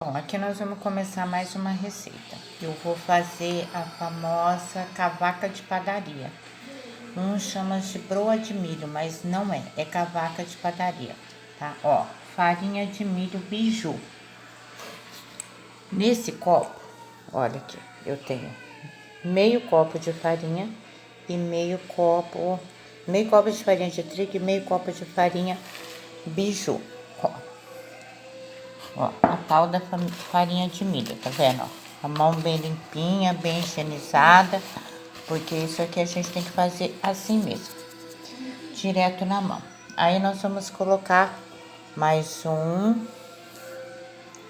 Bom, aqui nós vamos começar mais uma receita. Eu vou fazer a famosa cavaca de padaria. Uns chamam de broa de milho, mas não é. É cavaca de padaria, tá? Ó, farinha de milho biju. Nesse copo, olha aqui, eu tenho meio copo de farinha e meio copo de farinha de trigo e meio copo de farinha biju. Ó, a tal da farinha de milho, tá vendo? Ó, a mão bem limpinha, bem higienizada, porque isso aqui a gente tem que fazer assim mesmo, direto na mão. Aí nós vamos colocar mais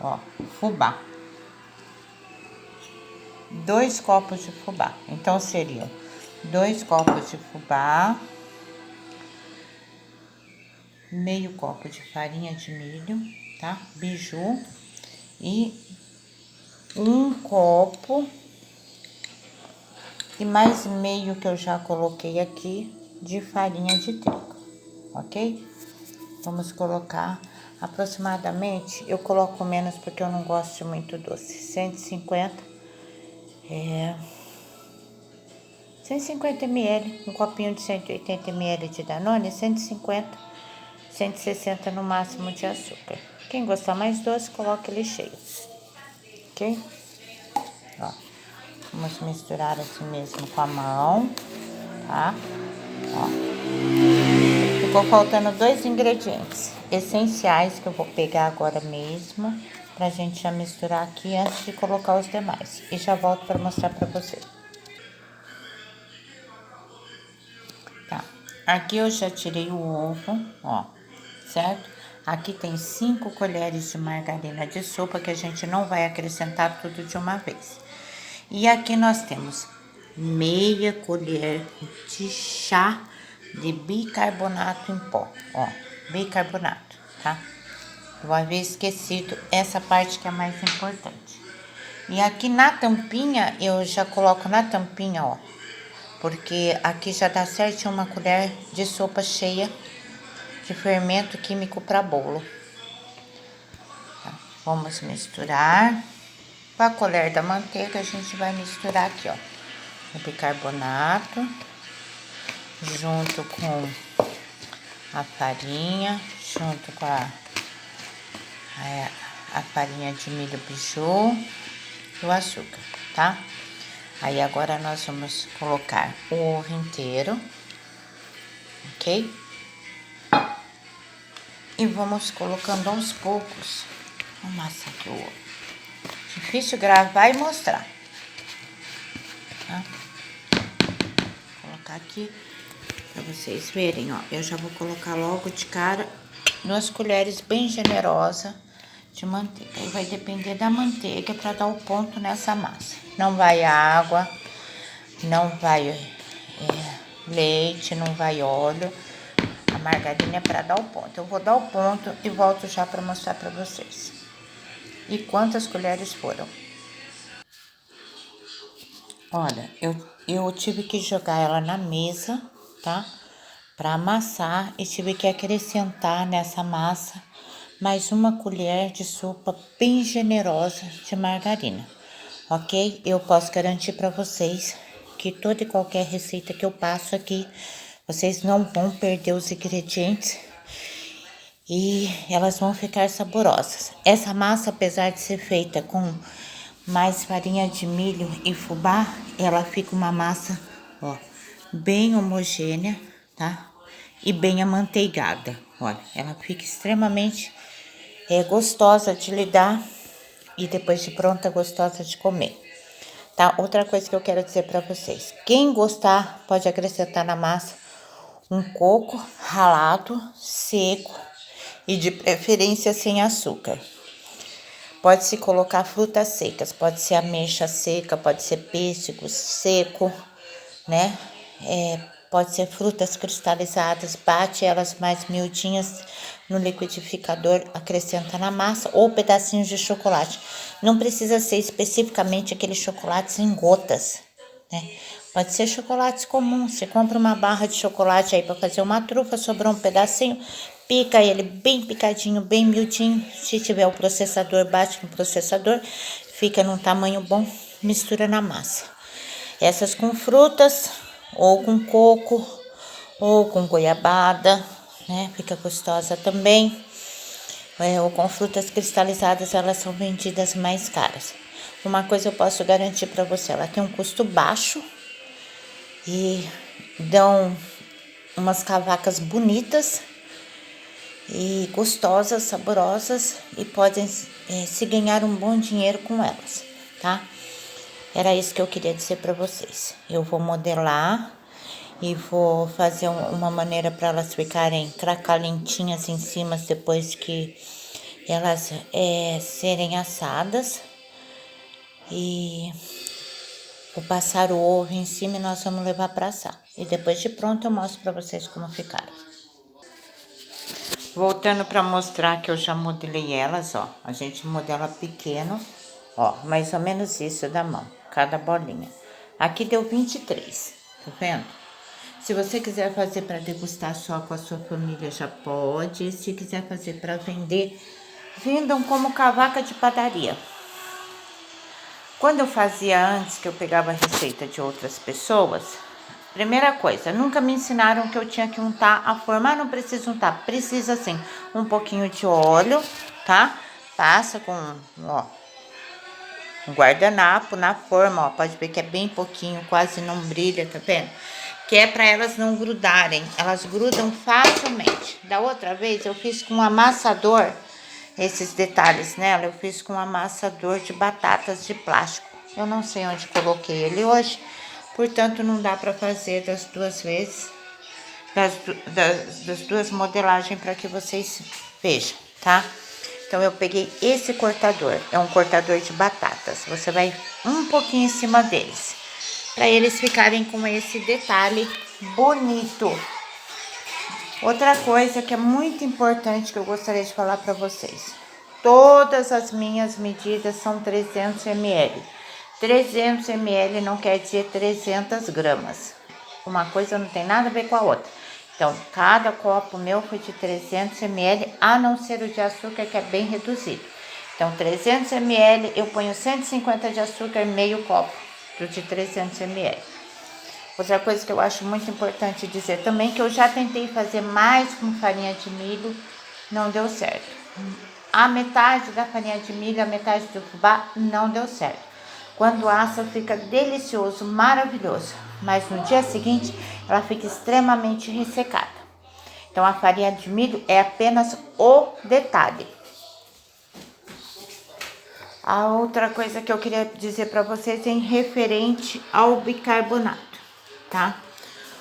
ó, fubá. 2 copos de fubá. Então seriam 2 copos de fubá, meio copo de farinha de milho, tá? Biju e 1 copo e mais meio que eu já coloquei aqui de farinha de trigo, ok? Vamos colocar aproximadamente, eu coloco menos porque eu não gosto de muito doce, 150 ml, um copinho de 180 ml de Danone, 150, 160 no máximo de açúcar. Quem gostar mais doce, coloca ele cheio, ok? Ó, vamos misturar assim mesmo com a mão, tá? Ó, ficou faltando 2 ingredientes essenciais que eu vou pegar agora mesmo pra gente já misturar aqui antes de colocar os demais. E já volto pra mostrar pra vocês. Tá, aqui eu já tirei o ovo, ó, certo? Aqui tem 5 colheres de margarina de sopa que a gente não vai acrescentar tudo de uma vez. E aqui nós temos meia colher de chá de bicarbonato em pó, ó, bicarbonato, tá? Eu havia esquecido essa parte que é mais importante. E aqui na tampinha, eu já coloco na tampinha, ó, porque aqui já dá certinho uma colher de sopa cheia de fermento químico para bolo. Tá? Vamos misturar. Com a colher da manteiga, a gente vai misturar aqui, ó, o bicarbonato junto com a farinha, junto com a farinha de milho biju e o açúcar, tá? Aí agora nós vamos colocar o ovo inteiro, ok? E vamos colocando aos poucos. Vamos amassar aqui o ovo. Difícil gravar e mostrar, tá? Vou colocar aqui pra vocês verem, ó. Eu já vou colocar logo de cara 2 colheres bem generosas de manteiga. Aí vai depender da manteiga para dar o ponto nessa massa. Não vai água, não vai leite, não vai óleo. A margarina é para dar o ponto. Eu vou dar o ponto e volto já para mostrar para vocês. E quantas colheres foram? Olha, eu tive que jogar ela na mesa, tá? Para amassar e tive que acrescentar nessa massa mais 1 colher de sopa bem generosa de margarina, ok? Eu posso garantir para vocês que toda e qualquer receita que eu passo aqui, vocês não vão perder os ingredientes e elas vão ficar saborosas. Essa massa, apesar de ser feita com mais farinha de milho e fubá, ela fica uma massa, ó, bem homogênea, tá? E bem amanteigada, olha, ela fica extremamente gostosa de lidar e depois de pronta, gostosa de comer, tá? Outra coisa que eu quero dizer para vocês, quem gostar pode acrescentar na massa um coco ralado, seco e de preferência sem açúcar. Pode-se colocar frutas secas, pode ser ameixa seca, pode ser pêssego seco, né? Pode ser frutas cristalizadas, bate elas mais miudinhas no liquidificador, acrescenta na massa ou pedacinhos de chocolate. Não precisa ser especificamente aqueles chocolates em gotas, né? Pode ser chocolates comuns. Você compra uma barra de chocolate aí para fazer uma trufa, sobrou um pedacinho, pica ele bem picadinho, bem miudinho. Se tiver o processador, bate no processador, fica num tamanho bom, mistura na massa. Essas com frutas, ou com coco, ou com goiabada, né? Fica gostosa também. Ou com frutas cristalizadas, elas são vendidas mais caras. Uma coisa eu posso garantir para você, ela tem um custo baixo e dão umas cavacas bonitas e gostosas, saborosas, e podem se ganhar um bom dinheiro com elas, tá? Era isso que eu queria dizer para vocês. Eu vou modelar e vou fazer uma maneira para elas ficarem cracalentinhas em cima depois que elas serem assadas. E vou passar o ovo em cima e nós vamos levar para assar. E depois de pronto eu mostro para vocês como ficaram. Voltando para mostrar que eu já modelei elas, ó. A gente modela pequeno, ó, mais ou menos isso da mão, cada bolinha. Aqui deu 23, tá vendo? Se você quiser fazer para degustar só com a sua família, já pode. Se quiser fazer para vender, vendam como cavaca de padaria. Quando eu fazia antes, que eu pegava receita de outras pessoas, primeira coisa, nunca me ensinaram que eu tinha que untar a forma. Não precisa untar, precisa assim, um pouquinho de óleo, tá? Passa com, ó, um guardanapo na forma, ó, pode ver que é bem pouquinho, quase não brilha, tá vendo? Que é para elas não grudarem, elas grudam facilmente. Da outra vez eu fiz com um amassador, esses detalhes nela, eu fiz com um amassador de batatas de plástico. Eu não sei onde coloquei ele hoje, portanto não dá para fazer das duas vezes, das duas modelagens para que vocês vejam, tá? Então eu peguei esse cortador, é um cortador de batatas. Você vai um pouquinho em cima deles, para eles ficarem com esse detalhe bonito. Outra coisa que é muito importante que eu gostaria de falar para vocês. Todas as minhas medidas são 300 ml. 300 ml não quer dizer 300 gramas. Uma coisa não tem nada a ver com a outra. Então, cada copo meu foi de 300 ml, a não ser o de açúcar, que é bem reduzido. Então, 300 ml, eu ponho 150 de açúcar, meio copo do de 300 ml. Outra coisa que eu acho muito importante dizer também, que eu já tentei fazer mais com farinha de milho, não deu certo. A metade da farinha de milho, a metade do fubá, não deu certo. Quando assa, fica delicioso, maravilhoso, mas no dia seguinte ela fica extremamente ressecada. Então a farinha de milho é apenas o detalhe. A outra coisa que eu queria dizer para vocês é em referente ao bicarbonato, tá?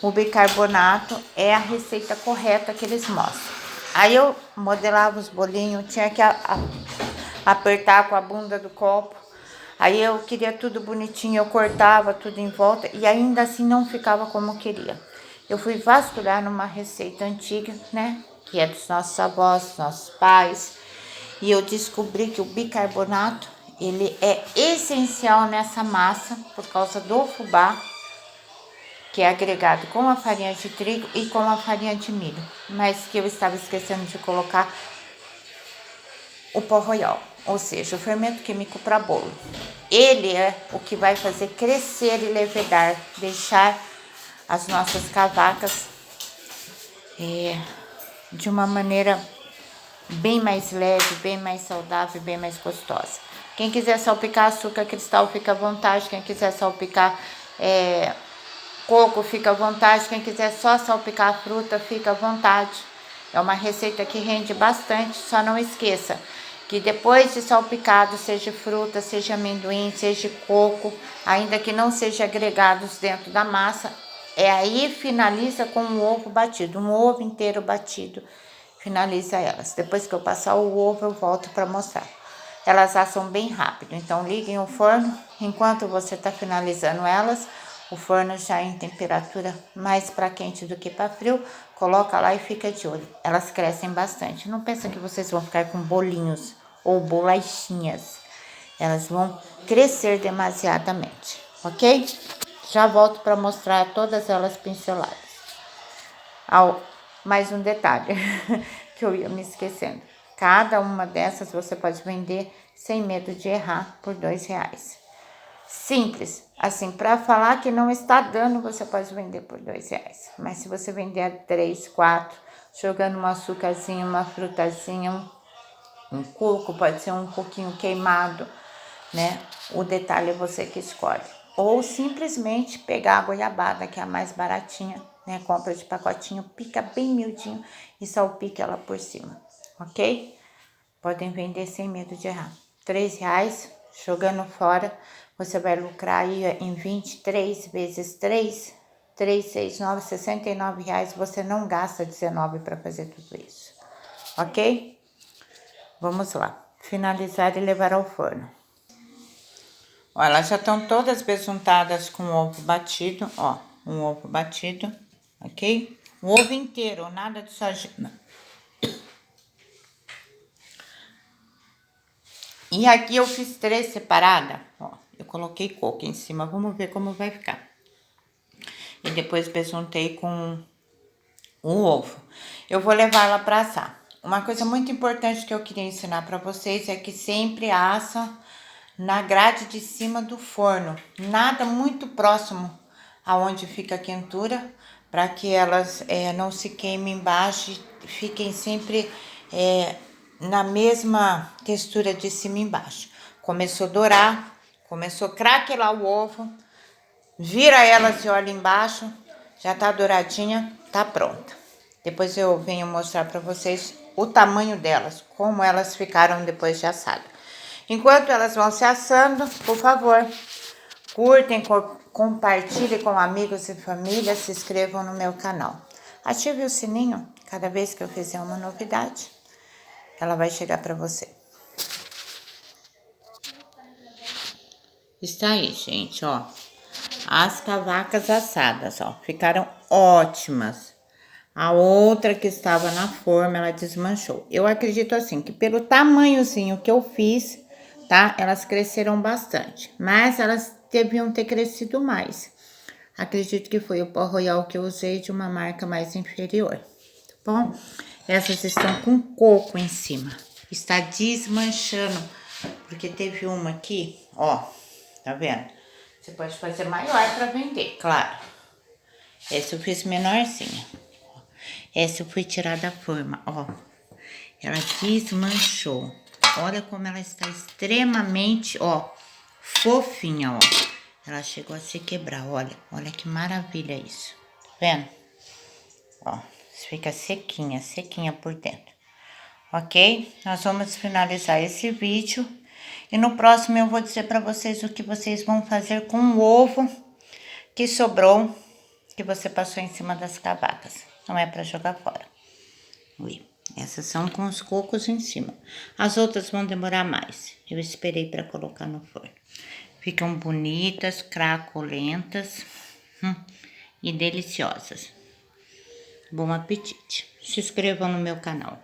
O bicarbonato é a receita correta que eles mostram. Aí eu modelava os bolinhos, tinha que apertar com a bunda do copo. Aí eu queria tudo bonitinho, eu cortava tudo em volta e ainda assim não ficava como eu queria. Eu fui vasculhar numa receita antiga, né? Que é dos nossos avós, dos nossos pais. E eu descobri que o bicarbonato, ele é essencial nessa massa por causa do fubá, que é agregado com a farinha de trigo e com a farinha de milho, mas que eu estava esquecendo de colocar o pó royal, ou seja, o fermento químico para bolo. Ele é o que vai fazer crescer e levedar, deixar as nossas cavacas de uma maneira bem mais leve, bem mais saudável, bem mais gostosa. Quem quiser salpicar açúcar cristal, fica à vontade. Quem quiser salpicar coco, fica à vontade. Quem quiser só salpicar a fruta, fica à vontade. É uma receita que rende bastante, só não esqueça que depois de salpicado, seja fruta, seja amendoim, seja coco, ainda que não seja agregados dentro da massa, aí finaliza com um ovo batido, um ovo inteiro batido, finaliza elas. Depois que eu passar o ovo, eu volto para mostrar. Elas assam bem rápido, então liguem o forno, enquanto você está finalizando elas, o forno já em temperatura mais para quente do que para frio, coloca lá e fica de olho. Elas crescem bastante. Não pensa que vocês vão ficar com bolinhos ou bolachinhas. Elas vão crescer demasiadamente, ok? Já volto para mostrar todas elas pinceladas. Mais um detalhe. que eu ia me esquecendo. Cada uma dessas você pode vender sem medo de errar por R$2. Simples, assim, para falar que não está dando, você pode vender por R$2. Mas se você vender a 3, 4, jogando um açúcarzinho, uma frutazinha, um coco, pode ser um pouquinho queimado, né? O detalhe é você que escolhe. Ou simplesmente pegar a goiabada, que é a mais baratinha, né? Compra de pacotinho, pica bem miudinho e salpica ela por cima, ok? Podem vender sem medo de errar. R$3, jogando fora, você vai lucrar aí em 23 vezes 3, 3, 6, 9, R$69. Você não gasta 19 para fazer tudo isso, ok? Vamos lá. Finalizar e levar ao forno. Ó, elas já estão todas besuntadas com ovo batido, ó. Um ovo batido, ok? O ovo inteiro, nada de só... E aqui eu fiz 3 separadas, ó. Eu coloquei coco em cima, vamos ver como vai ficar. E depois besuntei com o ovo. Eu vou levar ela para assar. Uma coisa muito importante que eu queria ensinar para vocês é que sempre assa na grade de cima do forno. Nada muito próximo aonde fica a quentura, para que elas não se queimem embaixo e fiquem sempre na mesma textura de cima e embaixo. Começou a dourar, começou a craquelar o ovo, vira elas e olha embaixo, já tá douradinha, tá pronta. Depois eu venho mostrar para vocês o tamanho delas, como elas ficaram depois de assado. Enquanto elas vão se assando, por favor, curtem, compartilhem com amigos e família, se inscrevam no meu canal. Ative o sininho, cada vez que eu fizer uma novidade, ela vai chegar para você. Está aí, gente, ó. As cavacas assadas, ó, ficaram ótimas. A outra que estava na forma, ela desmanchou. Eu acredito assim, que pelo tamanhozinho que eu fiz, tá? Elas cresceram bastante, mas elas deviam ter crescido mais. Acredito que foi o pó royal que eu usei de uma marca mais inferior, tá bom? Essas estão com coco em cima. Está desmanchando, porque teve uma aqui, ó, tá vendo? Você pode fazer maior para vender, claro. Essa eu fiz menorzinha. Essa eu fui tirar da forma, ó. Ela desmanchou. Olha como ela está extremamente, ó, fofinha, ó. Ela chegou a se quebrar, olha. Olha que maravilha isso. Tá vendo? Ó, fica sequinha, sequinha por dentro. Ok? Nós vamos finalizar esse vídeo. E no próximo eu vou dizer para vocês o que vocês vão fazer com o ovo que sobrou, que você passou em cima das cavacas. Não é para jogar fora. Ui, essas são com os cocos em cima. As outras vão demorar mais. Eu esperei para colocar no forno. Ficam bonitas, craquelentas e deliciosas. Bom apetite. Se inscrevam no meu canal.